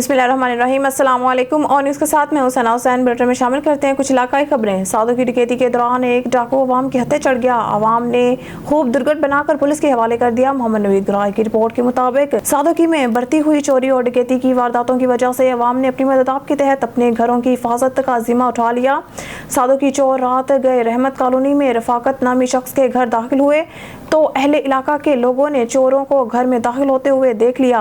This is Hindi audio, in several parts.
बिस्मिल्लाहिर्रहमानिर्रहीम। अस्सलाम वालेकुम। और न्यूज़ के साथ मैं हुसैना हुसैन। बुलेटिन में शामिल करते हैं कुछ इलाकाई खबरें। सादों की डकैती के दौरान एक डाकू अवाम के हत्थे चढ़ गया। अवाम ने खूब दुर्गत बनाकर पुलिस के हवाले कर दिया। मोहम्मद नवीद गुराई की रिपोर्ट के मुताबिक सादोकी में बढ़ती हुई चोरी और डकैती की वारदातों की वजह से अवाम ने अपनी मदद के तहत अपने घरों की हिफाजत का जिम्मा उठा लिया। सादोकी चोर रात गए रहमत कॉलोनी में रफाकत नामी शख्स के घर दाखिल हुए तो अहले इलाका के लोगों ने चोरों को घर में दाखिल होते हुए देख लिया,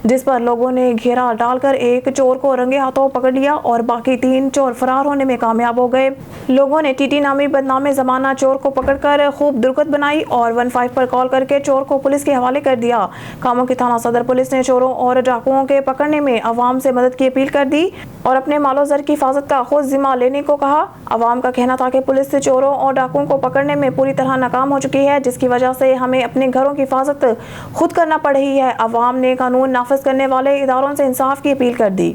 जिस पर लोगों ने घेरा डालकर एक चोर को रंगे हाथों पकड़ लिया और बाकी 3 चोर फरार होने में कामयाब हो गए। लोगों ने टीटी नामी बदनामे जमाना चोर को पकड़कर खूब दुर्गत बनाई और 15 पर कॉल करके चोर को पुलिस के हवाले कर दिया। कामों की थाना सदर पुलिस ने चोरों और डाकुओं के पकड़ने में अवाम से मदद की अपील कर दी और अपने मालो जर की हिफाजत का खुद जिम्मा लेने को कहा। अवाम का कहना था कि पुलिस से चोरों और डाकुओं को पकड़ने में पूरी तरह नाकाम हो चुकी है, जिसकी वजह से हमें अपने घरों की हिफाजत खुद करना पड़ रही है। अवाम ने कानून नाफिज करने वाले इदारों से इंसाफ की अपील कर दी।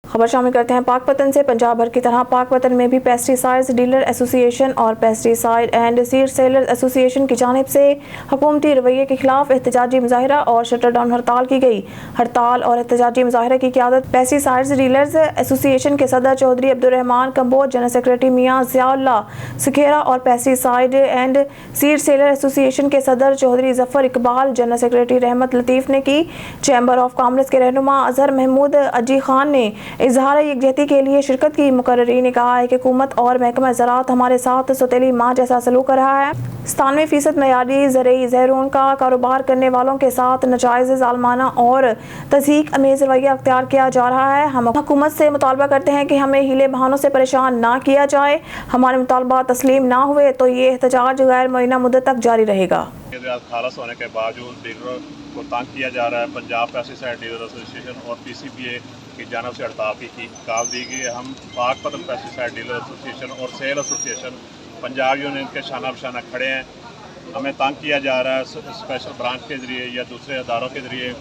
खबर शामिल करते हैं पाकपतन से। पंजाब भर की तरह पाकपतन में भी पेस्टिसाइड्स डीलर एसोसिएशन और pesticide and seed seller association की जानिब से हुकूमती रवैये के खिलाफ एहतजाजी मुजाहिरा और शटर डाउन हड़ताल की गई। हड़ताल और एहतजाजी मुजाहिरा की क़यादत पेस्टिसाइड्स डीलर्स एसोसिएशन के सदर चौधरी अब्दुर्रहमान कंबोज, जनरल सेक्रेटरी मियां ज़ियाउल्लाह सुखेरा और pesticide and seed seller association के सदर चौधरी जफर इकबाल, जनरल सेक्रेटरी रहमत लतीफ़ ने की। चैम्बर ऑफ कॉमर्स के रहनुमा अजहर महमूद अजी खान ने इजहार यकजहती के लिए शिरकत की। मुकर्ररीन ने कहा है कि हुकूमत और महकमा ज़राअत हमारे साथ सौतेली माँ जैसा सलूक कर रहा है। 97% मयारी ज़रूरी ज़ैरून का कारोबार करने वालों के साथ नाजायज़ ज़ालमाना और तज़हीक अमेज़ रवैया अख्तियार किया जा रहा है। हम हुकूमत से मुतालबा करते हैं कि हमें हीले बहानों से परेशान ना किया जाए। हमारे मुतालबा तस्लीम ना हुए तो ये एहतजाज गैर मुअय्यना मुद्दत तक जारी रहेगा। खालस होने के बावजूद डीलरों को तंग किया जा रहा है। पंजाब पेस्टिसाइड डीलर एसोसिएशन और PCPA की जानब से हड़ताल की कॉल दी गई है। हम पाकपतन पेस्टिसाइड डीलर एसोसिएशन और सेल एसोसिएशन पंजाब यूनियन के शाना बशाना खड़े हैं। हमें तंग किया जा रहा है स्पेशल ब्रांच के ज़रिए या दूसरे अदारों के ज़रिए।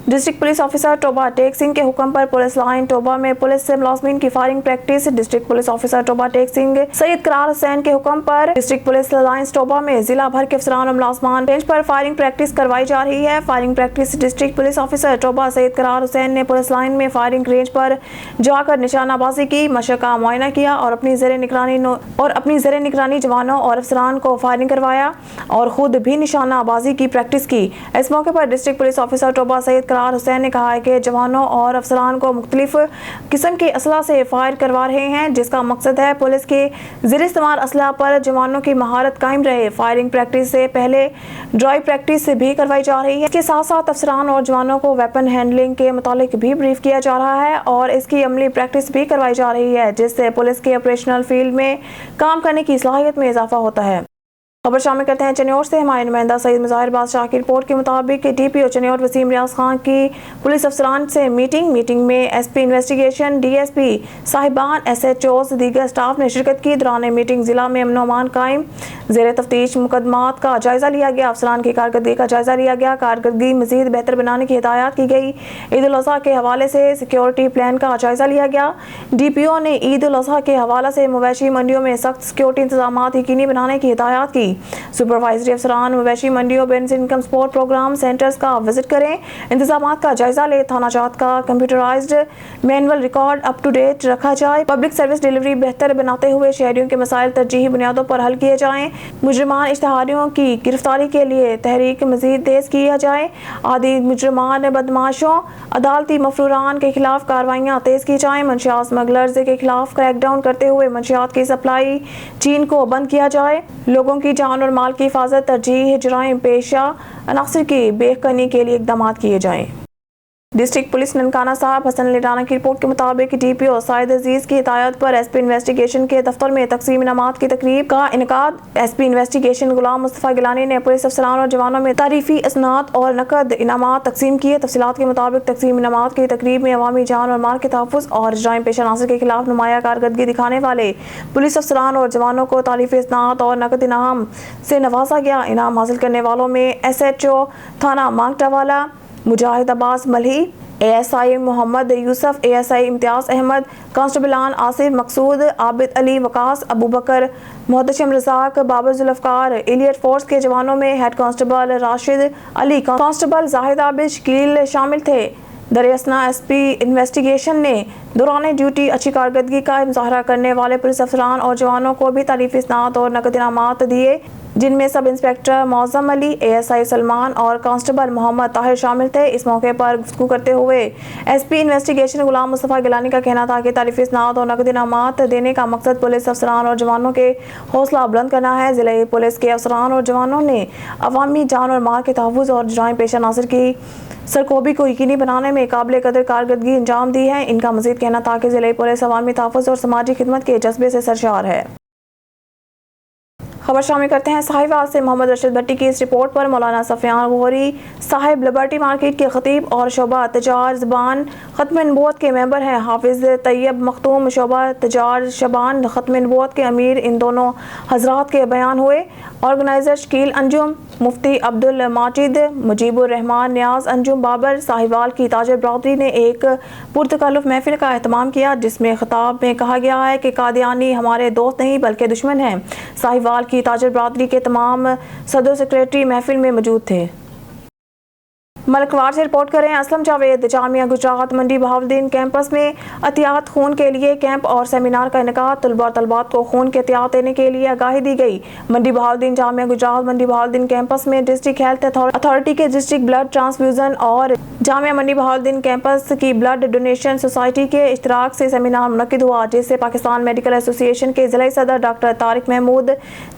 District police officer Toba Tek Singh के हुक्म पर पुलिस लाइन टोबा में पुलिस से मुलाजमीन की firing practice. District police officer Toba Tek Singh Syed Qarar Hussain के हुक्म पर डिस्ट्रिक्ट पुलिस लाइन्स टोबा में जिला भर के अफसरान और मुलाजमान रेंज पर फायरिंग प्रैक्टिस करवाई जा रही है। Firing practice district police officer Toba Syed Qarar Hussain ने पुलिस लाइन में फायरिंग रेंज पर जाकर निशानाबाजी की, मशक का मुआयना किया और अपनी ज़ेर निगरानी जवानों और अफसरान को फायरिंग करवाया और खुद भी निशानाबाजी की प्रैक्टिस की। इस मौके पर district police officer Toba Syed Qarar Hussain ने कहा है कि जवानों और अफसरान को मुख्तलिफ किस्म के असला से फायर करवा रहे हैं, जिसका मकसद है पुलिस के ज़ेर इस्तेमाल असला पर जवानों की महारत कायम रहे। फायरिंग प्रैक्टिस से पहले ड्राइव प्रैक्टिस भी करवाई जा रही है। इसके साथ साथ अफसरान और जवानों को वेपन हैंडलिंग के मुतालिक भी ब्रीफ किया जा रहा है और इसकी अमली प्रैक्टिस भी करवाई जा रही है, जिससे पुलिस के ऑपरेशनल फील्ड में काम करने की सलाहियत में इजाफा होता है। खबर शामिल करते हैं चनियोर से। हमारे नुमाइंदा सईद मुज़ाहिर बादशाह की रिपोर्ट के मुताबिक DPO चनियोर वसीम रियाज खान की पुलिस अफसरान से मीटिंग में SP इन्वेस्टिगेशन, DSP साहिबान, SHOs दीगर स्टाफ ने शिरकत की। दौरान मीटिंग जिला में अमन अमान कायम, ज़ेर तफ्तीश मुकदमात का जायजा लिया गया, अफसरान की कारकर्दगी का जायजा लिया गया, कारकर्दगी मजीद बेहतर बनाने की हिदायत की गई। ईद उल अज़हा के हवाले से सिक्योरिटी प्लान का जायजा लिया गया। DPO ने ईद उल अज़हा के हवाले से मवेशी मंडियों में सख्त सिक्योरिटी इंतजाम यकीनी बनाने की हिदायत की। सुपरवाइजरी अफसरान मवेशी मंडियों, बेंस इनकम सपोर्ट प्रोग्राम सेंटर्स का विजिट करें, इंतजाम का जायजा ले, थाना जात का computerised manual record up to date रखा जाए, पब्लिक सर्विस डिलीवरी बेहतर बनाते हुए शहरियों के मसाइल तरजीही बुनियादों पर हल किए जाएं, मुजरिमान इश्तहारियों की गिरफ्तारी के लिए तहरीक मजीद तेज किया जाए, आदि मुजरिमान बदमाशों अदालती मफरूरान के खिलाफ कार्रवाइयाँ तेज की जाएं, मंशियात स्मगलर्स के खिलाफ क्रैकडाउन करते हुए मंशियात की सप्लाई चीन को बंद किया जाए, लोगों की जान और माल की हिफाजत तरजीह जराइम पेशा अनासर की बेखनी के लिए इकदाम किए जाएं। डिस्ट्रिक्ट पुलिस ननकाना साहब हसन अली राना की रिपोर्ट के मुताबिक DPO साइद अजीज की हिदायत पर SP इन्वेस्टिगेशन के दफ्तर में तकसीम इनामात की तकरीब का इनकाद। SP इन्वेस्टिगेशन गुलाम मुस्तफ़ा गिलानी ने पुलिस अफसरान और जवानों में तारीफी असनाद और नकद इनामात तकसीम किए। तफसीलात के मुताबिक तकसीम इनामात की तकरीब में अवामी जान और माल के तहफ़्फ़ुज़ और जराइम पेशा अनासर के खिलाफ नुमाया कारकर्दगी दिखाने वाले पुलिस अफसरान और जवानों को तारीफी असनाद और नकद इनाम से नवाजा गया। इनाम हासिल करने वालों में SHO थाना मांगटावाला मुजाहिद अब्बास मलही, ASI मोहम्मद यूसुफ, ASI इम्तियाज़ अहमद, कांस्टेबलान आसिफ मकसूद, आबिद अली वकास, अबू बकर, मोहतशम रज़ाक, बाबर जुल्फ़कार, एलियट फोर्स के जवानों में head constable Rashid Ali, constable Zahid Abid, Shakeel शामिल थे। दरियासना एसपी इन्वेस्टिगेशन ने दौरान ड्यूटी अच्छी कारकर्दगी का मुजाहरा करने वाले पुलिस अफसरान और जवानों को भी तारीफी इस्नात और नकद इनामात दिए, जिनमें sub inspector Moazzam Ali, ASI Salman और कांस्टेबल मोहम्मद ताहिर शामिल थे। इस मौके पर गुफ्तगू करते हुए एसपी इन्वेस्टिगेशन गुलाम मुस्तफ़ा गिलानी का कहना था कि तारीफी इस्नात और नकद इनामात देने का मकसद पुलिस अफसरान और जवानों के हौसला बुलंद करना है। जिले पुलिस के अफसरान और जवानों ने अवामी जान और माल के तहफ़्फ़ुज़ और जराइम पेशा नाज़िर की सरकोबी को यकीनी बनाने में काबिल कदर कारकर्दगी अंजाम दी है। इनका मज़ीद कहना था कि ज़िले पुलिस अवामी तहफ़्फ़ुज़ और समाजी खिदमत के जज्बे से सरशार है। खबर शामिल करते हैं साहिवाल से। मोहम्मद रशीद भट्टी की इस रिपोर्ट पर मौलाना सफियान गौहरी साहिब लिबर्टी मार्केट के खतीब और शोबा तजार ज़बान ख़त्म नबूवत के मेंबर हैं। हाफिज़ तैयब मखतूम शोबा तजार शबान ख़त्म नबूवत के अमीर इन दोनों हजरात के बयान हुए। ऑर्गेनाइज़र शकील अंजुम, मुफ्ती अब्दुल माजिद, मुजीबुर रहमान न्याज अंजुम बाबर साहिवाल की ताजर बरादरी ने एक पुरतकल्लुफ़ महफिल का एहतमाम किया, जिसमें खिताब में कहा गया है कि कादियानी हमारे दोस्त नहीं बल्कि दुश्मन हैं। साहिवाल की ताजर बरादरी के तमाम सदर सेक्रेटरी महफिल में मौजूद थे। मलकवार से रिपोर्ट करें असलम जावेद। जामिया गुजरात मंडी बहाउद्दीन कैंपस में एहतियात खून के लिए कैंप और सेमिनार का इनेकाद। तलबा और तलबात को खून के एहतियात देने के लिए आगाही दी गई। मंडी बहाउद्दीन जामिया गुजरात मंडी बहाउद्दीन कैंपस में डिस्ट्रिक्ट हेल्थ अथॉरिटी के डिस्ट्रिक्ट ब्लड ट्रांसफ्यूजन और जामिया मंडी बहाउद्दीन कैंपस की ब्लड डोनेशन सोसाइटी के इश्तराक से सेमिनार मुनक्किद हुआ, जिससे पाकिस्तान मेडिकल एसोसिएशन के जिला सदर डॉक्टर तारिक महमूद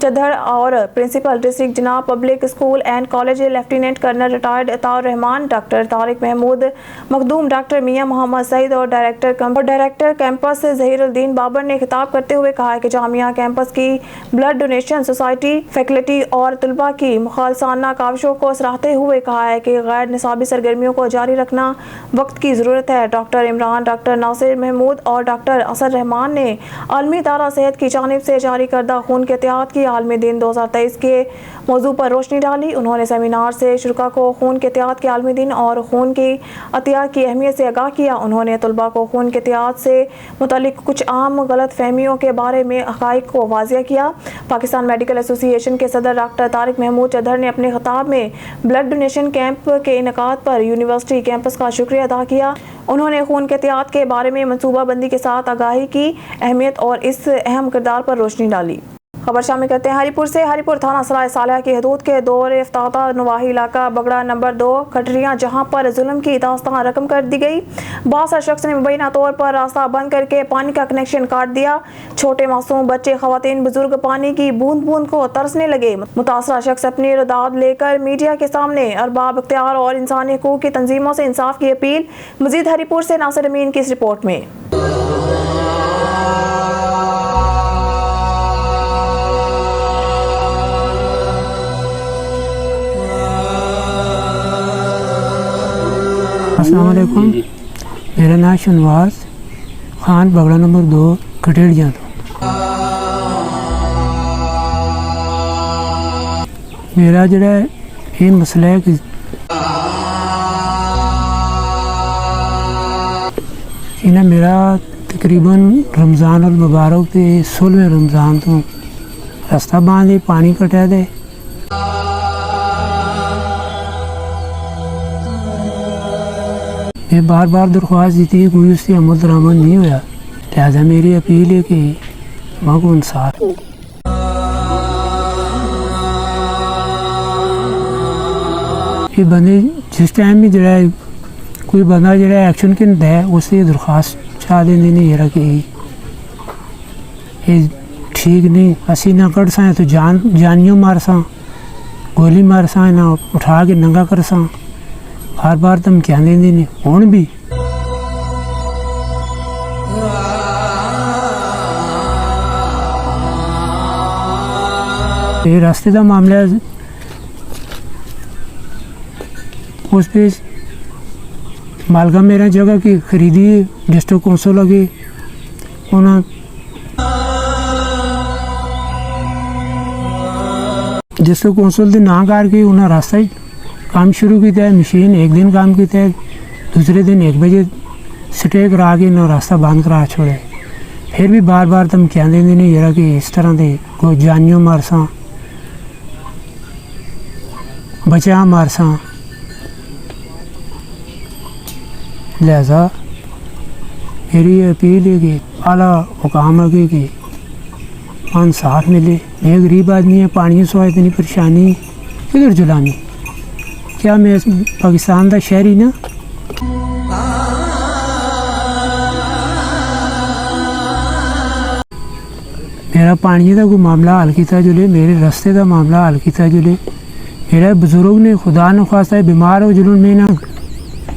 चद्दर और प्रिंसिपल डिस्ट्रिक्ट जनाब public school and college lieutenant colonel retired Ataur Rahman, doctor Tariq Mahmood Makhdoom, doctor Mian Mohammad Saeed और डायरेक्टर कैंपस ज़हीरुद्दीन बाबर ने खिताब करते हुए कहा कि जामिया कैंपस की ब्लड डोनेशन सोसाइटी फैकल्टी और तलबा की मुखालसाना काविशों को सराहते हुए कहा है कि गैर निसाबी सरगर्मियों को जारी रखना वक्त की ज़रूरत है। डॉक्टर इमरान, डॉक्टर नासिर महमूद और डॉक्टर असर रहमान ने आलमी इदारा सेहत की जानिब से जारी करदा खून के एहतियात की आलमी दिन 2023 के मौजू पर रोशनी डाली। उन्होंने सेमिनार से शुरा को खून के एहतियात के आलमी दिन और खून की एहतियात की अहमियत से आगाह किया। उन्होंने तलबा को खून के एहतियात से मुतालिक कुछ आम गलत फहमियों के बारे में हक़ाइक़ को वाज़िया किया। पाकिस्तान मेडिकल एसोसिएशन के सदर डॉक्टर तारिक महमूद चद्दर ने अपने खिताब में ब्लड डोनेशन कैंप के इनेकाद पर यूनिवर्सिटी कैंपस का शुक्रिया अदा किया। उन्होंने खून के एहतियात के बारे में मनसूबा बंदी के साथ आगाही की अहमियत और इस अहम किरदार पर रोशनी डाली। खबर शामिल करते हैं हरीपुर से। हरीपुर थाना सराय सालिया की हदूद के दौर इफ्ताता नवाही इलाका बगड़ा नंबर 2 खटरियाँ, जहां पर जुल्म की दास्तान रकम कर दी गई। बासा शख्स ने मुबैना तौर पर रास्ता बंद करके पानी का कनेक्शन काट दिया। छोटे मासूम बच्चे, खवातीन, बुजुर्ग पानी की बूंद बूंद को तरसने लगे। मुतासरा शख्स अपनी रदाद लेकर मीडिया के सामने अरबाब इख्तियार और इंसानी हकूक की तंजीमों से इंसाफ की अपील। मजीद हरीपुर से नासिर अमीन की इस रिपोर्ट में। अस्सलाम वालेकुम, मेरा नाम शनवाज खान बगड़ा नंबर 2 खटेड़ियाँ तो। मेरा जड़ा ये मसला है कि इन्हें मेरा तकरीबन रमज़ान और मुबारक के 16वें रमज़ान तो रास्ता बांध दे, पानी कटा दे। मैं बार बार दरख्वास्त दी थी, कोई उससे अमल दरामद नहीं हुआ। लिहाजा मेरी अपील है कि वहाँ को इंसाफ। ये बंदे जिस टाइम भी जरा कोई बंदा जरा एक्शन के है उससे दरख्वास्त चाह देने नहीं रहा कि ये ठीक नहीं, असी ना कर सा तो जानियों मार सा, गोली मार सा, ना उठा के नंगा कर सा। बार बार तुम क्या देने हूँ भी ये रास्ते का मामला है। उस पर मालगा मेरा जगह की खरीदी डिस्ट्रिक्ट कौंसल लगे उन्होंने डिस्ट्रिक्ट कौंसल के ना करके उन्हें रास्ता ही काम शुरू किया है। मशीन एक दिन काम किया है, दूसरे दिन 1 बजे स्टे करा के ना रास्ता बंद करा छोड़े। फिर भी बार बार तुम क्या देंगे नहीं जरा कि इस तरह के कोई जानियों मारसा, बचा मारसा। लिहाजा मेरी ये अपील है कि आला हुकाम आगे की मान साथ मिले। मैं गरीब आदमी है, पानी से इतनी परेशानी किधर जुलानी, क्या मैं पाकिस्तान का शहरी ना। मेरा पानी का कोई मामला हल किया जुले, मेरे रस्ते का मामला हल किया जुले। मेरे बुजुर्ग ने खुदा न खास्ता है बीमार हो जुलून में ना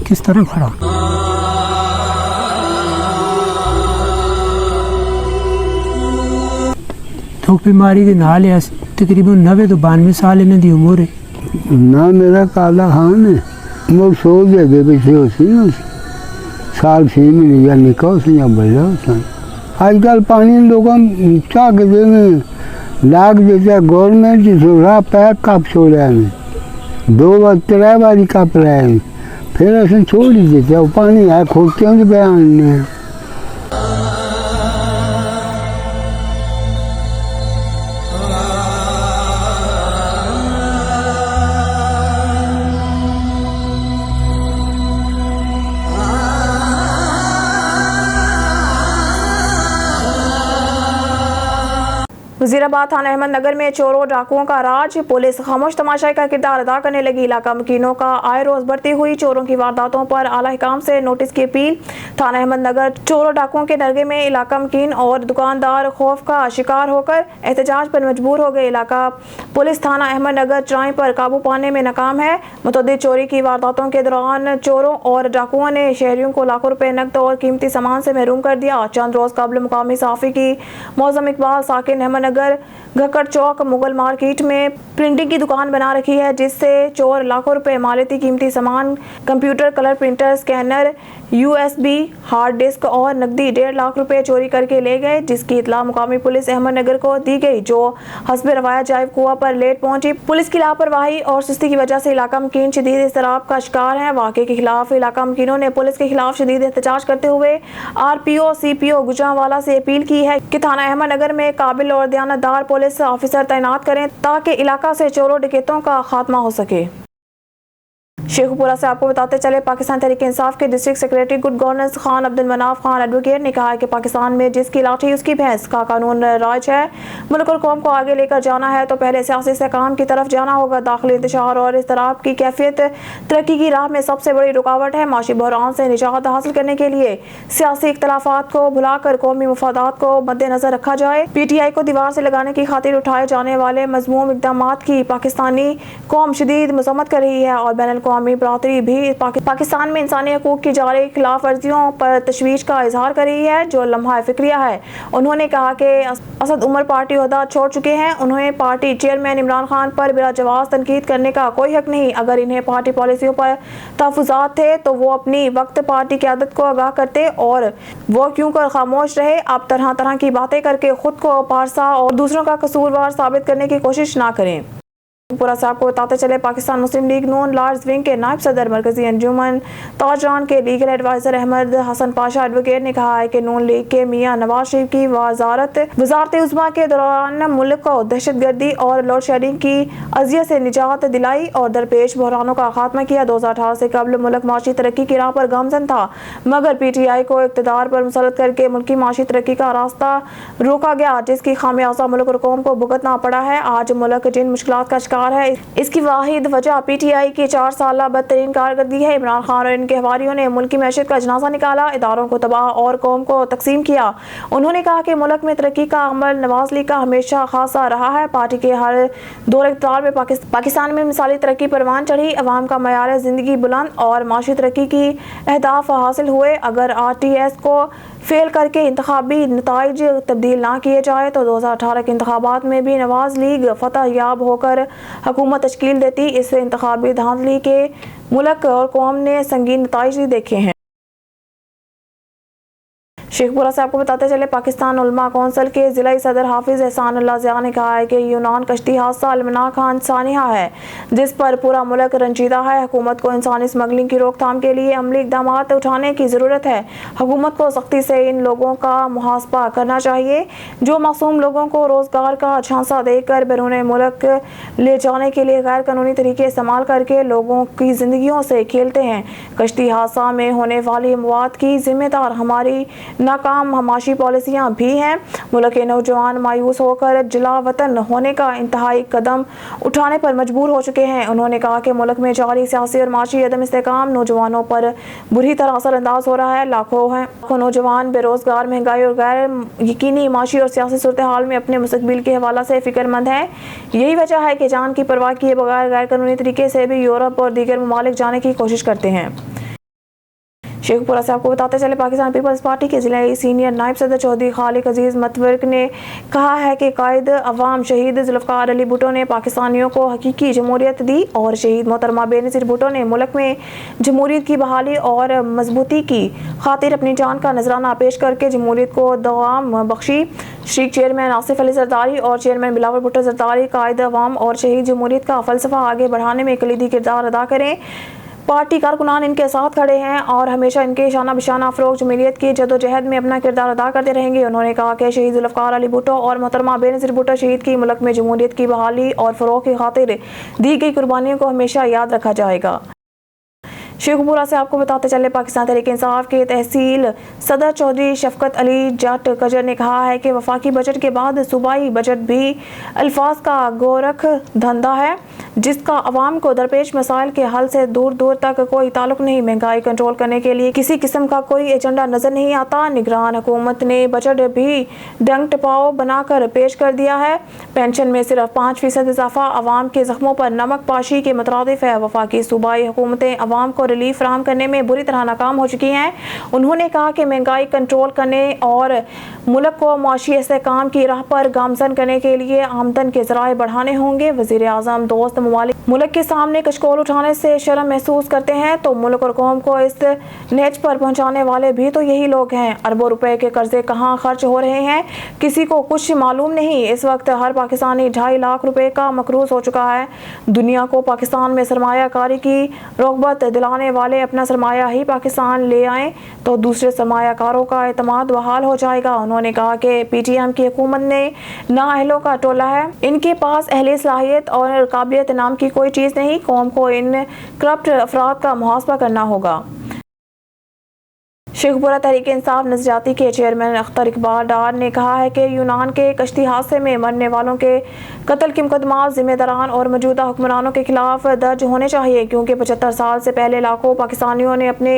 किस तरह खड़ा। दुख बीमारी के नाल है, तकरीबन 90 तो 92 साल इन्हें दी उम्र है ना। मेरा काला खान है, वो सो गए पीछे उसी साल 6 महीने या निका उसने या बड़ा उसने। आजकल पानी लोगों चाह के देंगे लाग देता गवर्नमेंट जो राह पैक कप छोड़ा है, 2 बार 3 बारी कप रहा है, फिर ऐसे छोड़ ही देते वो पानी है खोदते हैं बयान ने। वजीराबाद थाना अहमदनगर में चोरों डाकुओं का राज, पुलिस खामोश तमाशाई का किरदार अदा करने लगी। इलाका मकीनों का आए रोज बढ़ती हुई चोरों की वारदातों पर आला हिकाम से नोटिस की अपील। थाना अहमदनगर चोरों डाकुओं के नरगे में इलाका मकीन और दुकानदार खौफ का शिकार होकर एहतजाज पर मजबूर हो गए। इलाका पुलिस थाना अहमदनगर चुराई पर काबू पाने में नाकाम है। मुतअद्दिद चोरी की वारदातों के दौरान चोरों और डाकुओं ने शहरियों को लाखों रुपए नकद और कीमती सामान से महरूम कर दिया। चंद रोज कबल मुकामी सहाफी की मौजम इकबाल साकिन अहमदनगर घक्कड़ चौक मुगल मार्केट में प्रिंटिंग की दुकान बना रखी है, जिससे चोर लाखों रुपए मालियती कीमती सामान, computer, colour printer, scanner, USB, hard disk और नकदी 1.5 लाख रुपए चोरी करके ले गए, जिसकी इतला मुकामी पुलिस अहमदनगर को दी गई, जो हस्बे रवायत जाइब कुआ पर लेट पहुंची। पुलिस की लापरवाही और सुस्ती की वजह से इलाका मकीन शदीद इज़्तिराब का शिकार है। वाक़े के खिलाफ इलाका मकीनों ने पुलिस के खिलाफ शदीद एहतजाज करते हुए RPO CPO गुजरांवाला से अपील की है कि थाना अहमदनगर में काबिल और दयानतदार पुलिस ऑफिसर तैनात करें ताकि इलाका से चोरों डकैतों का खात्मा हो सके। शेखुपुरा से आपको बताते चले, पाकिस्तान तहरीक-ए-इंसाफ के district secretary good governance Khan Abdul Manaf Khan advocate ने कहा है कि पाकिस्तान में जिसकी लाठी उसकी भैंस का कानून राज है। मुल्क और कौम को आगे लेकर जाना है तो पहले सियासी इस्तेहकाम की तरफ जाना होगा। दाखिली इंतशार और इज़्तिराब की कैफियत तरक्की की राह में सबसे बड़ी रुकावट है। माशी बहरान से निजात हासिल करने के लिए सियासी इख्तलाफात को भुलाकर कौमी मफादात को मद्देनजर रखा जाए। PTI को दीवार से लगाने की खातिर उठाए जाने वाले मज़मूम इक़दाम की पाकिस्तानी कौम शदीद मज़म्मत कर रही है और बैनुल अक़वामी बरादरी भी पाकिस्तान में इंसानी हकूक़ की जा रही खिलाफ वर्जियों पर तशवीश का इजहार कर रही है, जो लम्हा फिक्रिया है। उन्होंने कहा कि असद उमर पार्टी ओहदा छोड़ चुके हैं, उन्हें पार्टी चेयरमैन इमरान खान पर बिला जवाब तनकीद करने का कोई हक नहीं। अगर इन्हें पार्टी पॉलिसियों पर तहफ़्फ़ुज़ात थे तो वो अपनी वक्त पार्टी क़यादत को आगाह करते और वो क्यों कर खामोश रहे। अब तरह तरह की बातें करके खुद को पारसा और दूसरों का कसूरवार साबित करने की कोशिश ना करें। पूरा साहब को बताते चले, पाकिस्तान मुस्लिम लीग नून लार्ज विंग के नायब सदर मरकजी अंजुमन ताजरान के legal adviser Ahmed Hasan Pasha advocate ने कहा है कि नून लीग के मियां नवाज शरीफ की वजारत उज़्मा के दौरान मुल्क को दहशतगर्दी और लोड शेडिंग की अजियत से निजात दिलाई और दरपेश बहरानों का खात्मा किया। 2018 से कबल मुल्क माशी तरक्की की राह पर गामजन था, मगर PTI को इक़्तिदार पर मुसल्लत करके मुल्की माशी तरक्की का रास्ता रोका गया, जिसकी खामियाजा मुल्क और कौम को भुगतना पड़ा है। आज मुल्क जिन मुश्किलात का शिकार है, इसकी वाहिद वजह PTI की 4 साल बदतरीन कारकर्दगी है। इमरान खान और इनके हवारियों ने मुल्की मैशत का जनाजा निकाला, इदारों को तबाह और कौम को तकसीम किया। उन्होंने कहा कि मुल्क में तरक्की का अमल नवाज लीग का हमेशा खासा रहा है। पार्टी के हर दौर इक़्तिदार में पाकिस्तान में मिसाली तरक्की परवान चढ़ी, अवाम का मयार ज़िंदगी बुलंद और माशी तरक्की की अहदाफ हासिल हुए। अगर RTS को फेल करके इंतखाबी नताइज तब्दील ना किए जाए तो 2018 के इंतखाबात में भी नवाज लीग फतह याब होकर हुकूमत तश्कील देती। इससे इंतखाबी धांधली के मुल्क और कौम ने संगीन नताइज देखे हैं। शेखपुरा से आपको बताते चले, पाकिस्तान उलमा कौंसिल के जिला सदर हाफिज एहसान अल्लाह ज़िया ने कहा है कि यूनान कश्ती हादसा अलमनाक इंसानिया है जिस पर पूरा मुल्क रंजीदा है। हुकूमत को इंसानी स्मगलिंग की रोकथाम के लिए अमली इकदाम उठाने की ज़रूरत है। हुकूमत को सख्ती से इन लोगों का मुहासबा करना चाहिए जो मासूम लोगों को रोज़गार का झांसा देकर बैरून मुल्क ले जाने के लिए गैर कानूनी तरीके इस्तेमाल करके लोगों की ज़िंदगियों से खेलते हैं। कश्ती हादसा में होने वाली मौत की जिम्मेदार हमारी नाकाम हमाशी पॉलिसियां भी हैं। मुल्क के नौजवान मायूस होकर जिला वतन होने का इंतहाई कदम उठाने पर मजबूर हो चुके हैं। उन्होंने कहा कि मुल्क में जारी सियासी और माशी अदम इस्तेकाम नौजवानों पर बुरी तरह असरअंदाज हो रहा है। लाखों नौजवान बेरोजगार, महंगाई और गैर यकीनी माशी और सियासी सूरत हाल में अपने मुस्तकबिल के हवाला से फिक्रमंद हैं। यही वजह है कि जान की परवाह किए बगैर गैर कानूनी तरीके से भी यूरोप और दीगर ममालिक जाने की कोशिश करते हैं। शेखपुरा से आपको बताते चले, पाकिस्तान पीपल्स पार्टी के जिला सीनियर नायब सदर चौधरी खालिक अजीज मतवर्क ने कहा है कि कायद अवाम शहीद जुल्फ़िकार अली भुट्टो ने पाकिस्तानियों को हकीकी जमहूरियत दी और शहीद मोहतरमा बेनज़ीर भुट्टो ने मुल्क में जमहूरियत की बहाली और मजबूती की खातिर अपनी जान का नजराना पेश करके जमहूरियत को दवाम बख्शी। शरीक चेयरमैन आसिफ अली जरदारी और चेयरमैन बिलावल भुट्टो जरदारी कायद अवाम और शहीद जमहूरियत का फ़लसफ़ा आगे बढ़ाने में कलीदी किरदार अदा करें। पार्टी कारकुनान इनके साथ खड़े हैं और हमेशा इनके शाना बिशाना फ़रोग़ जमहूरियत की जदोजहद में अपना किरदार अदा करते रहेंगे। उन्होंने कहा कि शहीद जुल्फ़िकार अली भुट्टो और मोहतरमा बेनज़ीर भुट्टो शहीद की मुल्क में जमहूरियत की बहाली और फ़रोग़ की खातिर दी गई कुर्बानियों को हमेशा याद रखा जाएगा। शेखपुरा से आपको बताते चले, पाकिस्तान तहरीक इंसाफ के तहसील सदर चौधरी शफकत अली जट कजर ने कहा है कि वफाकी बजट के बाद सूबाई बजट भी अल्फाज का गोरख धंधा है जिसका अवाम को दरपेश मसाइल के हल से दूर दूर तक कोई ताल्लुक नहीं। महंगाई कंट्रोल करने के लिए किसी किस्म का कोई एजेंडा नजर नहीं आता। निगरान हुकूमत ने बजट भी डंग टपाओ बनाकर पेश कर दिया है। पेंशन में सिर्फ 5% इजाफा अवाम के जख्मों पर नमक पाशी के मुतरादिफ है। वफाकी सूबाई हुकूमतें अवाम को रिलीफ फराहम करने में बुरी तरह नाकाम हो चुकी हैं। उन्होंने कहा कि महंगाई कंट्रोल करने और मुल्क को माशी इस्तेहकाम की राह पर गामजन करने के लिए आमदन के ज़राए बढ़ाने होंगे। वज़ीर आज़म दोस्त ममालिक मुल्क के सामने कशकोल उठाने से शर्म महसूस करते हैं तो मुल्क और कौम को इस नेच पर पहुंचाने वाले भी तो यही लोग हैं। अरबों रुपए के कर्जे कहाँ खर्च हो रहे हैं किसी को कुछ मालूम नहीं। इस वक्त हर पाकिस्तानी 2.5 लाख रुपए का मकरूज हो चुका है। दुनिया को पाकिस्तान में सरमायाकारी की रग़बत दिलाने वाले अपना सरमाया ही पाकिस्तान ले आएँ तो दूसरे सरमायाकारों का एतमाद बहाल हो जाएगा। उन्होंने कहा कि PTM की हुकूमत ने नाअहलों का टोला है, इनके पास अहले सलाहियत और काबिलियत नाम की कोई चीज़ नहीं। कौम को इन करप्ट अफराद का मुहासबा करना होगा। शेखपुरा तहरीक इंसाफ नजरियाती के चेयरमैन अख्तर इकबाल डार ने कहा है कि यूनान के कश्ती हादसे में मरने वालों के कत्ल के मुकदमा जिम्मेदारान और मौजूदा हुक्मरानों के खिलाफ दर्ज होने चाहिए क्योंकि 75 साल से पहले लाखों पाकिस्तानियों ने अपने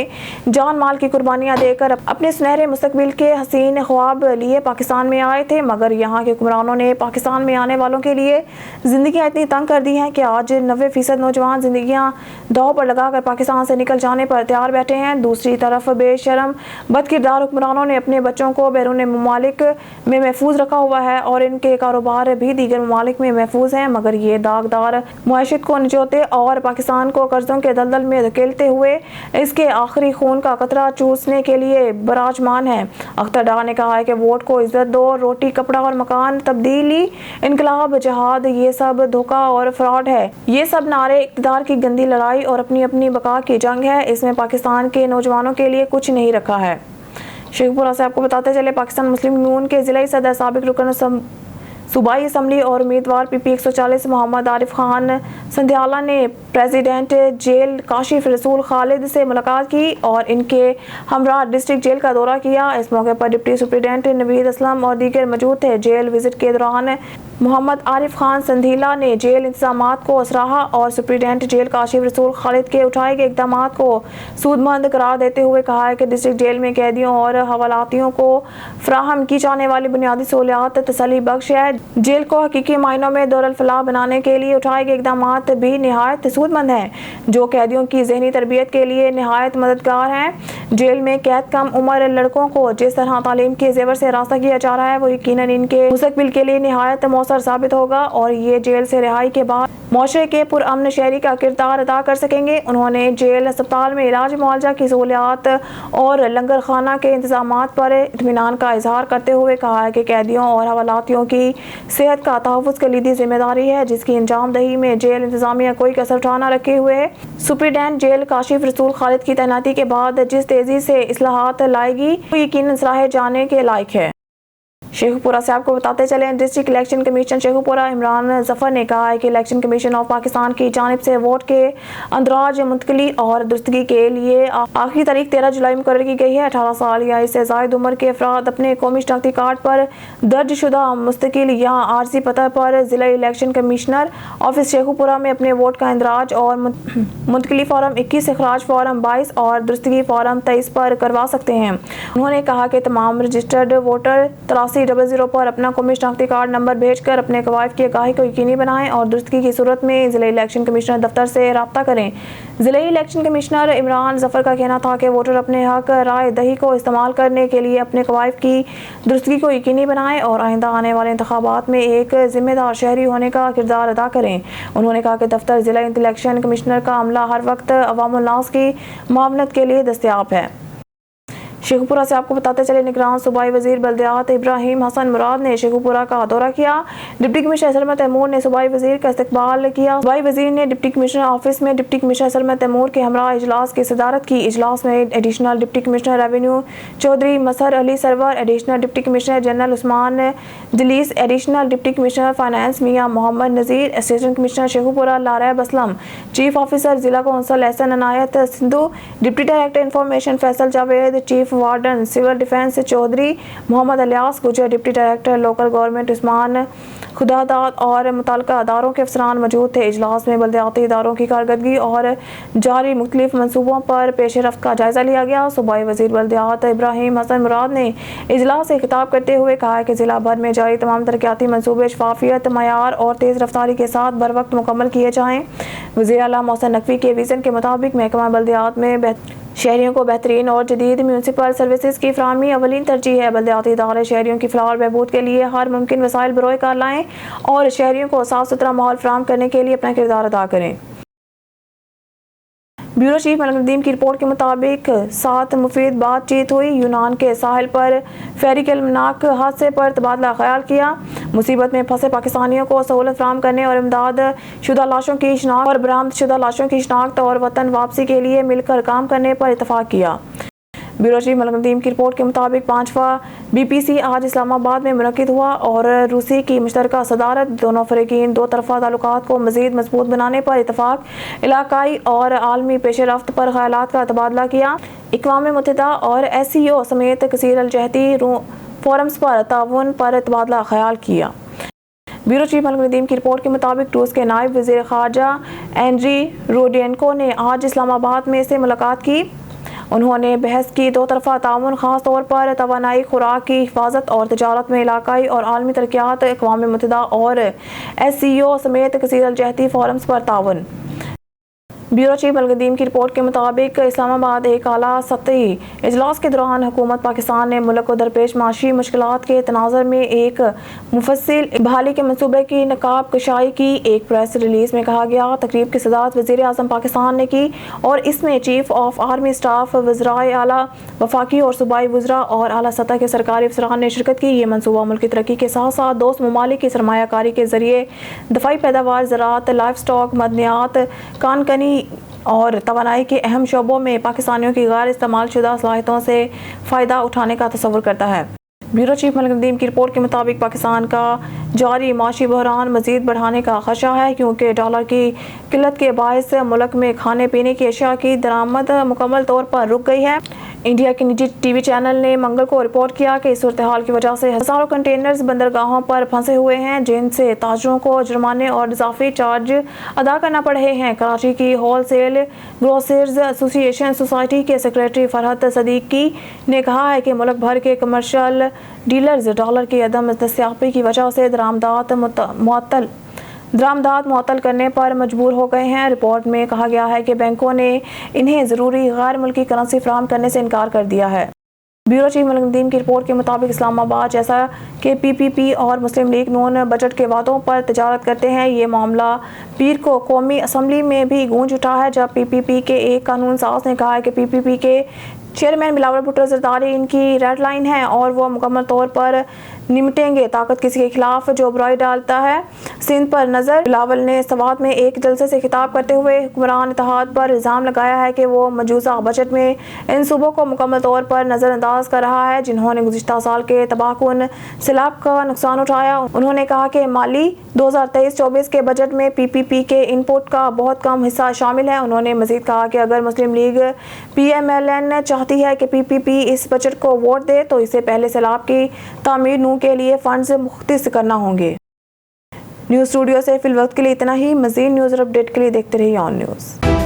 जान माल की कुर्बानियां देकर अपने सुनहरे मुस्तकबिल के हसीन ख्वाब लिए पाकिस्तान में आए थे। मगर यहाँ के हुक्मरानों ने पाकिस्तान में आने वालों के लिए ज़िंदगियाँ इतनी तंग कर दी हैं कि आज 90% नौजवान ज़िंदगियाँ दाव पर लगाकर पाकिस्तान से निकल जाने पर तैयार बैठे हैं। दूसरी तरफ बेशरम बदकिरदार हुक्मरानों ने अपने बच्चों को बैरून ममालिक में महफूज रखा हुआ है और इनके कारोबार भी दीगर ममालिक में महफूज हैं। मगर ये दागदार मुआशरत को निचोते और पाकिस्तान को कर्जों के दलदल में धकेलते हुए इसके आखिरी खून का कतरा चूसने के लिए बराजमान है। अख्तर डार ने कहा है कि वोट को इज्जत दो, रोटी कपड़ा और मकान, तब्दीली, इनकलाब, जहाद, ये सब धोखा और फ्रॉड है। ये सब नारे इक़्तिदार की गंदी लड़ाई और अपनी अपनी बका की जंग है। इसमें पाकिस्तान के नौजवानों के लिए कुछ नहीं रखा है। शेखपुरा से आपको बताते चले, पाकिस्तान मुस्लिम यूनियन के जिला सदर साबिक रुकन सूबाई असम्बली और उम्मीदवार PP 140 मोहम्मद आरिफ खान संध्याला ने प्रेसिडेंट जेल काशिफ रसूल खालिद से मुलाकात की और इनके हमरा डिस्ट्रिक्ट जेल का दौरा किया। इस मौके पर डिप्टी सुप्रीडेंट नवीद असलम और दीगर मौजूद थे। जेल विजिट के दौरान मोहम्मद आरिफ खान संधीला ने जेल इंतजामात को सराहा और सुप्रीडेंट जेल काशिफ रसूल खालिद के उठाए गए इक़दामात को सूदमंद करार देते हुए कहा है कि डिस्ट्रिक्ट जेल में कैदियों और हवालातियों को फराहम की जाने वाली बुनियादी सहूलियात तसल्ली बख्श है। जेल को हकीकी मायनों में दौर फलाह बनाने के लिए उठाए गए इक़दामात भी निहायत सूदमंद हैं जो कैदियों की ज़हनी तरबियत के लिए निहायत मददगार हैं। जेल में कैद कम उम्र लड़कों को जिस तरह तालीम के जेवर से रास्ता किया जा रहा है वो यकीनन इनके मुस्तकबिल के लिए निहायत मौसर साबित होगा और ये जेल से रिहाई के बाद माशरे के पुरअमन शहरी का किरदार अदा कर सकेंगे। उन्होंने जेल अस्पताल में इलाज मुआवजा की सहूलियात और लंगर खाना के इंतजाम पर इत्मीनान का इजहार करते हुए कहा है कि कैदियों और हवालातियों की सेहत का तहफ़्फ़ुज़ कलीदी जिम्मेदारी है, जिसकी अंजामदही में जेल इंतजामिया कोई कसर उठा न रखे हुए है। सुप्रीडेंट जेल काशिफ रसूल खालिद की तैनाती के बाद जिस तेजी से इस्लाहात लाएगी वो यकीनन सराहे जाने के लायक है। शेखुपुरा से आपको बताते चले, district election commission Sheikhupura Imran Zafar ने कहा है कि इलेक्शन कमीशन ऑफ पाकिस्तान की जानिब से वोट के अंदराज मुंतकली और दुरुस्तगी के लिए आखिरी तारीख 13 जुलाई मुकर्रर की गई है। 18 साल या इससे ज़ायद उम्र के अफराद अपने कौमी शनाख्ती कार्ड पर दर्ज शुदा मुस्तकिल या आर्जी पता पर जिला इलेक्शन कमिश्नर ऑफिस शेखुपुरा में अपने वोट का इंदराज और मुंतकली फॉर्म 21, अखराज फॉर्म 22 और दुरुस्तगी फॉर्म 23 पर करवा सकते हैं। उन्होंने कहा कि तमाम रजिस्टर्ड वोटर 8300 पर अपना कौमी शनाख्ती कार्ड नंबर भेजकर अपने कवायद की आगाही को यकीनी बनाएं और दुरुस्तगी की सूरत में जिला इलेक्शन कमिश्नर दफ्तर से रब्ता करें। जिला इलेक्शन कमिश्नर इमरान जफर का कहना था कि वोटर अपने हक राय दही को इस्तेमाल करने के लिए अपने कवायद की दुरुस्तगी को यकीनी बनाएं और आइंदा आने वाले इंतखाबात में एक जिम्मेदार शहरी होने का किरदार अदा करें। उन्होंने कहा कि दफ्तर जिला इलेक्शन कमिश्नर का अमला हर वक्त अवामुल नास की मामलत के लिए दस्तयाब है। शेखुपुरा से आपको बताते चले, निगरान सूबाई वजीर बल्दियात इब्राहिम हसन मुराद ने शेखुपुरा का दौरा किया। डिप्टी कमिश्नर सरमत तैमूर ने सूबाई वजीर का इस्तकबाल किया। सूबाई वजीर ने डिप्टी कमिश्नर ऑफिस में डिप्टी कमिश्नर सरमत तैमूर के हमरा इजलास की सदारत की। इजलास में additional deputy commissioner revenue Chaudhry Mazhar Ali Sarwar, additional deputy commissioner general Usman Jalees, additional deputy commissioner finance Mian Mohammad Nazir, assistant commissioner Sheikhupura Laraib Aslam, chief officer जिला council Ehsan Inayat Sindhu, deputy director information Faisal Javed, chief warden civil defence Chaudhry Mohammad Ilyas Gujjar, deputy director local government Usman खुदादाद और मुतल्लिका अदारों के अफसरान मौजूद थे। इजलास में बल्दियाती इदारों की कारकर्दगी और जारी मुख्तलिफ मनसूबों पर पेशरफ्त का जायजा लिया गया। सूबाई वजीर बल्दियात इब्राहिम हसन मुराद ने इजलास से खिताब करते हुए कहा कि जिला भर में जारी तमाम तरक्याती मनसूबे शफाफियत, मयार और तेज़ रफ्तारी के साथ बर वक्त मुकम्मल किए जाएँ। वज़ीर आला मोहसिन नकवी के विज़न के मुताबिक महकमा बल्दियात में शहरियों को बेहतरीन और जदीद म्यूनसिपल सर्विसेज की फराहमी अवलीन तरजीह है। बल्दियाती इदारे शहरियों की फ़लाह और बहबूद के लिए हर मुमकिन वसाइल बरोए कार लाएँ और शहरियों को साफ़ सुथरा माहौल फराहम करने के लिए अपना किरदार अदा करें। ब्यूरो चीफ मलिक नदीम की रिपोर्ट के मुताबिक 7 मुफीद बातचीत हुई। यूनान के साहिल पर फेरी के अलमनाक हादसे पर तबादला ख्याल किया। मुसीबत में फंसे पाकिस्तानियों को सहूलत फराहम करने और इमदाद शुदा लाशों की शिनाख्त और बरामद शुदा लाशों की शिनाख्त और वतन वापसी के लिए मिलकर काम करने पर इतफाक किया। ब्यूरो चीफ मलिक नदीम की रिपोर्ट के मुताबिक 5वां BPC आज इस्लामाबाद में मुनक्किद हुआ और रूसी की मुश्तरका सदारत दोनों फ़रीक़ीन दो तरफ़ा ताल्लुकात को मज़ीद मजबूत बनाने पर इतफाक, इलाकाई और आलमी पेशरफ्त पर ख़यालात का तबादला किया। अक़वाम मुत्तहिदा और SCO समेत कसीर अलजहती फोरम्स पर ताउन पर तबादला ख्याल किया। ब्यूरो चीफ मलिक नदीम की रिपोर्ट के मुताबिक रूस के नायब वज़ीर ख़ारजा एंड्री रोडेंको ने आज इस्लामाबाद में से मुलाकात की। उन्होंने बहस की दो तरफ़ा ताउन, ख़ास तौर पर तवानाई, खुराक की हिफाजत और तजारत में इलाकाई और आलमी तरक्यात, अक़वाम मुत्तहिदा और SCO समेत कसीर अलजहती फोरम्स पर ताउन। ब्यूरो चीफ मलिक नदीम की रिपोर्ट के मुताबिक इस्लामाबाद एक आला सतही इजलास के दौरान हुकूमत पाकिस्तान ने मुल्क को दरपेश माशी मुश्किलात के तनाज़ुर में एक मुफस्सिल बहाली के मनसूबे की नकाब कशाई की। एक प्रेस रिलीज में कहा गया, तकरीब की सदारत वज़ीर आज़म पाकिस्तान ने की और इसमें चीफ ऑफ आर्मी स्टाफ, वज़राए आला, वफाकी और सूबाई वज़रा और आला सतह के सरकारी अफसरान ने शिरकत की। ये मनसूबा मुल्क की तरक्की के साथ साथ दोस्त ममालिक की सरमायाकारी के जरिए दफाई पैदावार, ज़राअत, लाइफ स्टॉक, मदनियात, कानकनी और तवानाई के अहम शोबों में पाकिस्तानियों की गैर इस्तेमाल शुदा सलाहियतों से फ़ायदा उठाने का तसव्वुर करता है। ब्यूरो चीफ मलिक नदीम की रिपोर्ट के मुताबिक पाकिस्तान का जारी माशी बहरान मज़ीद बढ़ाने का खदशा है, क्योंकि डॉलर की किल्लत के बायस मुल्क में खाने पीने की अशिया की दरामद मुकम्मल तौर पर रुक गई है। इंडिया के निजी TV चैनल ने मंगल को रिपोर्ट किया कि इस सूरत हाल की वजह से हज़ारों कंटेनर्स बंदरगाहों पर फंसे हुए हैं, जिनसे ताजरों को जुर्माने और इजाफी चार्ज अदा करना पड़ रहे हैं। कराची की wholesale grocers association society के सेक्रेटरी फरहत सदीकी ने कहा है कि मुल्क भर के कमर्शियल डीलर्स डॉलर की अदम दस्तयाबी की वजह से दरामदात मुअत्तल करने पर मजबूर हो गए हैं। रिपोर्ट में कहा गया है कि बैंकों ने इन्हें ज़रूरी गैर मुल्की करेंसी फराहम करने से इनकार कर दिया है। ब्यूरो चीफ मलिक नदीम की रिपोर्ट के मुताबिक इस्लामाबाद जैसा कि पीपीपी और मुस्लिम लीग नून बजट के वादों पर तजारत करते हैं, ये मामला पीर को कौमी असम्बली में भी गूंज उठा है, जब पीपीपी के एक कानून साज ने कहा है कि पीपीपी के चेयरमैन बिलावल भुट्टो जरदारी इनकी रेड लाइन है और वो मुकम्मल तौर पर निमटेंगे। ताकत किसी के खिलाफ जो बुराई डालता है, सिंध पर नज़र। बिलावल ने सवात में एक जलसे से खिताब करते हुए हुक्मरान इत्तेहाद पर इल्ज़ाम लगाया है कि वो मौजूदा बजट में इन सूबों को मुकम्मल तौर पर नज़रअंदाज कर रहा है जिन्होंने गुज़िश्ता साल के तबाहकुन सैलाब का नुकसान उठाया। उन्होंने कहा कि माली 2023-24 के बजट में पीपीपी के इनपुट का बहुत कम हिस्सा शामिल है। उन्होंने मज़ीद कहा कि अगर मुस्लिम लीग PMLN चाहती है कि पीपीपी इस बजट को वोट दे तो इससे पहले सैलाब की तामीर नू के लिए फंड्स मुख्तस करना होंगे। न्यूज़ स्टूडियो से फिल वक्त के लिए इतना ही। मज़ीद न्यूज़ और अपडेट के लिए देखते रहिए ऑन न्यूज़।